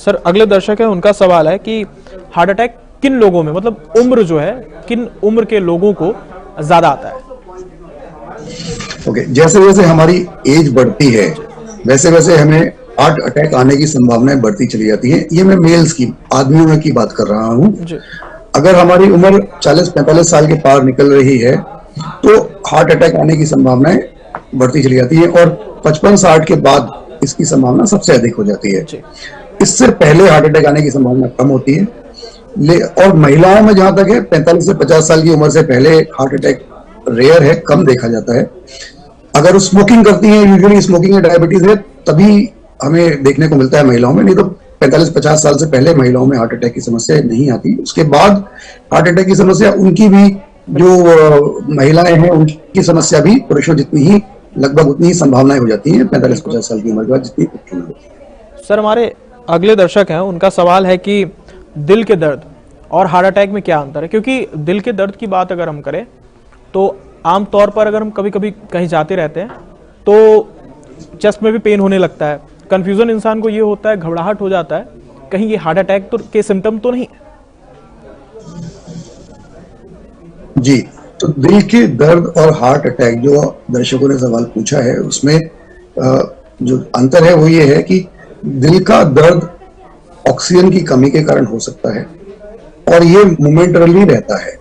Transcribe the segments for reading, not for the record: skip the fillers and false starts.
Sir अगले दर्शक है, उनका सवाल है कि हार्ट अटैक किन लोगों में, मतलब उम्र जो है, किन उम्र के लोगों को ज्यादा आता है? ओके, जैसे जैसे हमारी एज बढ़ती है वैसे वैसे हमें हार्ट अटैक आने की संभावनाएं बढ़ती चली जाती है। ये मैं मेल्स की, आदमियों की बात कर रहा हूँ। अगर हमारी उम्र 40-45 साल के पार निकल रही है तो हार्ट अटैक आने की संभावनाएं बढ़ती चली जाती है, और 55-60 के बाद इसकी संभावना सबसे अधिक हो जाती है। इससे पहले हार्ट अटैक आने की संभावना कम होती है। और महिलाओं में जहां तक है, 45 से 50 साल की उम्र से पहले हार्ट अटैक रेयर है, कम देखा जाता है। अगर वो स्मोकिंग करती है, यूजुअली स्मोकिंग या डायबिटीज है, तभी हमें देखने को मिलता है महिलाओं में, नहीं तो 45-50 साल से पहले महिलाओं में हार्ट अटैक की समस्या नहीं आती। उसके बाद हार्ट अटैक की समस्या उनकी भी, जो महिलाएं हैं उनकी समस्या भी पुरुषों जितनी ही, लगभग उतनी ही संभावनाएं हो जाती हैं 45-50 साल की उम्र के बाद जितनी पुरुषों में होती है। सर हमारे अगले दर्शक हैं, उनका सवाल है कि दिल के दर्द और हार्ट अटैक में क्या अंतर है? क्योंकि दिल के दर्द की बात अगर हम करें तो आमतौर पर अगर हम कभी कभी कहीं जाते रहते हैं तो चेस्ट में भी पेन होने लगता है। कंफ्यूजन इंसान को ये होता है, घबराहट हो जाता है, कहीं ये हार्ट अटैक तो के सिम्टम तो नहीं? जी, तो दिल के दर्द और हार्ट अटैक जो दर्शकों ने सवाल पूछा है, उसमें जो अंतर है वो ये है कि दिल का दर्द ऑक्सीजन की कमी के कारण हो सकता है और ये मोमेंटरली रहता है,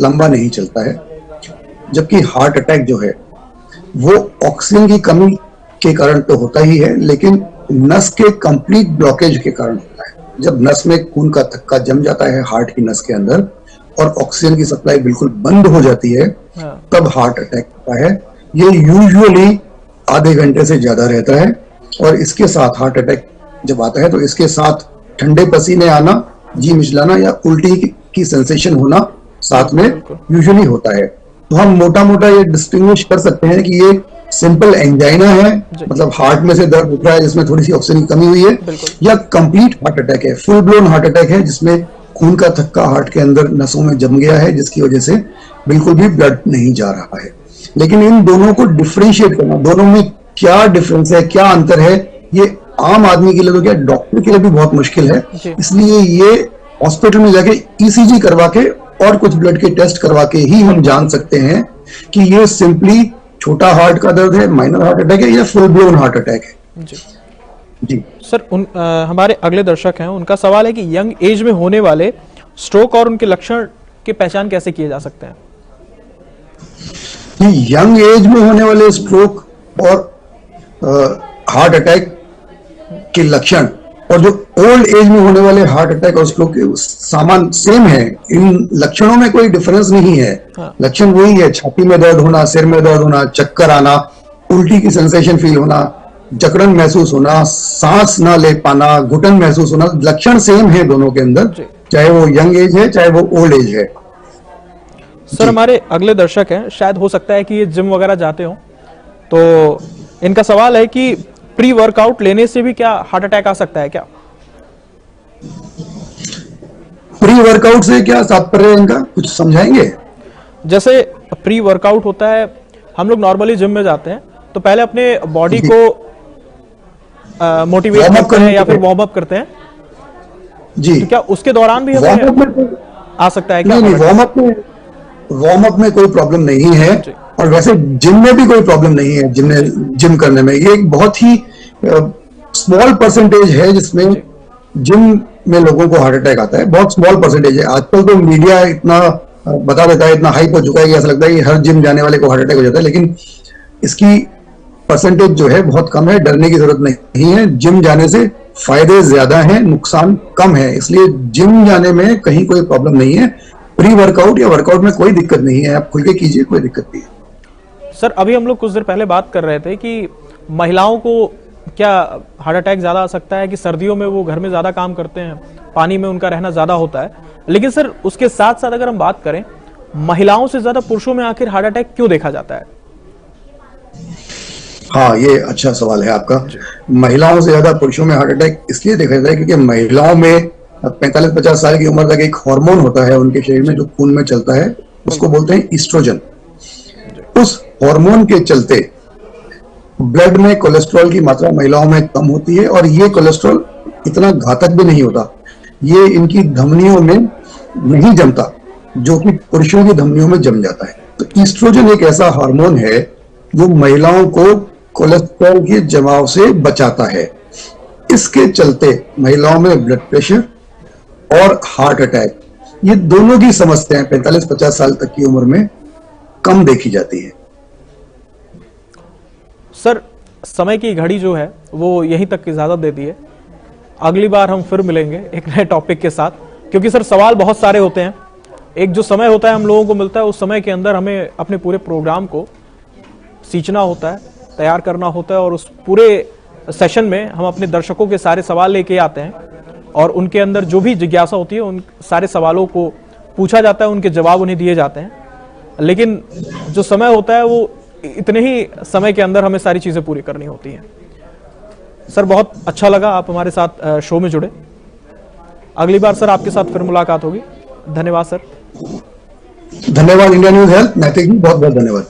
लंबा नहीं चलता है। जबकि हार्ट अटैक जो है वो ऑक्सीजन की कमी के कारण तो होता ही है, लेकिन नस के कंप्लीट ब्लॉकेज के कारण होता है। जब नस में खून का थक्का जम जाता है हार्ट की नस के अंदर और ऑक्सीजन की सप्लाई बिल्कुल बंद हो जाती है, तब हार्ट अटैक होता है। ये यूजुअली आधे घंटे से ज्यादा रहता है, और इसके साथ हार्ट अटैक जब आता है तो इसके साथ ठंडे पसीने आना, जी मिचलाना या उल्टी की सेंसेशन होना साथ में यूजुअली होता है। तो हम मोटा मोटा ये डिस्टिंग्विश कर सकते हैं कि ये सिंपल एंजाइना है, मतलब हार्ट में से दर्द उठ रहा है जिसमें थोड़ी सी ऑक्सीजन की कमी हुई है, या कंप्लीट हार्ट अटैक है, फुल ब्लोन हार्ट अटैक है जिसमें खून का थक्का हार्ट के अंदर नसों में जम गया है, जिसकी वजह से बिल्कुल भी ब्लड नहीं जा रहा है। लेकिन इन दोनों को डिफरेंशिएट करना, दोनों में क्या डिफरेंस है, क्या अंतर है, ये आम आदमी के लिए तो क्या डॉक्टर के लिए भी बहुत मुश्किल है। इसलिए ये हॉस्पिटल में जाके ईसीजी करवा के और कुछ ब्लड के टेस्ट करवा के ही हम जान सकते हैं कि ये सिंपली छोटा हार्ट का दर्द है, माइनर हार्ट अटैक है, या फुल ब्लोन हार्ट अटैक है। जी सर हमारे अगले दर्शक हैं, उनका सवाल है कि यंग एज में होने वाले स्ट्रोक और उनके लक्षण की पहचान कैसे किए जा सकते हैं? यंग एज में होने वाले स्ट्रोक और हार्ट अटैक के लक्षण और जो ओल्ड एज में होने वाले हार्ट अटैक और स्ट्रोक के सामान सेम है, इन लक्षणों में कोई डिफरेंस नहीं है। लक्षण वही है, छाती में दर्द होना, सिर में दर्द होना, चक्कर आना, उल्टी की सेंसेशन फील होना, जकड़न महसूस होना, सांस ना ले पाना, घुटन महसूस होना, लक्षण सेम है दोनों के अंदर, चाहे वो यंग एज है चाहे वो ओल्ड एज है। सर हमारे अगले दर्शक हैं, शायद हो सकता है कि ये जिम वगैरह जाते हो, तो इनका सवाल है कि प्री वर्कआउट लेने से भी क्या हार्ट अटैक आ सकता है क्या? प्री वर्कआउट से क्या तात्पर्य इनका, कुछ समझाएंगे? जैसे प्री वर्कआउट होता है, हम लोग नॉर्मली जिम में जाते हैं तो पहले अपने बॉडी को मोटिवेट करते हैं या फिर वार्म अप करते हैं जी, तो क्या उसके दौरान भी हमें आ सकता है क्या? नहीं, वार्म अप में कोई प्रॉब्लम नहीं है, और वैसे जिम में भी कोई प्रॉब्लम नहीं है। जिम करने में ये एक बहुत ही स्मॉल परसेंटेज है जिसमें जिम में लोगों को हार्ट अटैक आता है, बहुत स्मॉल परसेंटेज है। आजकल तो मीडिया इतना बता देता है, इतना हाइप हो चुका है कि ऐसा लगता है कि हर जिम जाने वाले को हार्ट अटैक हो जाता है, लेकिन इसकी परसेंटेज जो है बहुत कम है। डरने की जरूरत नहीं है, जिम जाने से फायदे ज्यादा हैं, नुकसान कम है, इसलिए जिम जाने में कहीं कोई प्रॉब्लम नहीं है। प्री वर्कआउट या वर्कआउट में कोई दिक्कत नहीं है, आप खुल के कीजिए, कोई दिक्कत नहीं है। सर अभी हम लोग कुछ देर पहले बात कर रहे थे कि महिलाओं को क्या हार्ट अटैक ज्यादा आ सकता है कि सर्दियों में वो घर में ज्यादा काम करते हैं, पानी में उनका रहना ज्यादा होता है, लेकिन सर उसके साथ साथ अगर हम बात करें महिलाओं से ज्यादा पुरुषों में आखिर हार्ट अटैक क्यों देखा जाता है? हाँ, ये अच्छा सवाल है आपका। महिलाओं से ज्यादा पुरुषों में हार्ट अटैक इसलिए देखा जाता है क्योंकि महिलाओं में 45-50 साल की उम्र तक एक हार्मोन होता है उनके शरीर में जो खून में चलता है, उसको बोलते हैं ईस्ट्रोजन। उस हार्मोन के चलते ब्लड में कोलेस्ट्रॉल की मात्रा महिलाओं में कम होती है, और ये कोलेस्ट्रॉल इतना घातक भी नहीं होता। ये इनकी धमनियों में नहीं जमता जो कि पुरुषों की धमनियों में जम जाता है। तो ईस्ट्रोजन एक ऐसा हार्मोन है जो महिलाओं को कोलेस्ट्रॉल के जमाव से बचाता है। इसके चलते महिलाओं में ब्लड प्रेशर और हार्ट अटैक, ये दोनों की समस्याएं 45-50 साल तक की उम्र में कम देखी जाती है। सर, समय की घड़ी जो है वो यहीं तक इजाजत देती है। अगली बार हम फिर मिलेंगे एक नए टॉपिक के साथ, क्योंकि सर सवाल बहुत सारे होते हैं। एक जो समय होता है हम लोगों को मिलता है, उस समय के अंदर हमें अपने पूरे प्रोग्राम को सींचना होता है, तैयार करना होता है, और उस पूरे सेशन में हम अपने दर्शकों के सारे सवाल लेके आते हैं और उनके अंदर जो भी जिज्ञासा होती है उन सारे सवालों को पूछा जाता है, उनके जवाब उन्हें दिए जाते हैं। लेकिन जो समय होता है वो इतने ही समय के अंदर हमें सारी चीजें पूरी करनी होती हैं। सर, बहुत अच्छा लगा आप हमारे साथ शो में जुड़े। अगली बार सर आपके साथ फिर मुलाकात होगी। धन्यवाद सर। धन्यवाद इंडिया न्यूज हेल्थ, नैतिक, बहुत बहुत धन्यवाद।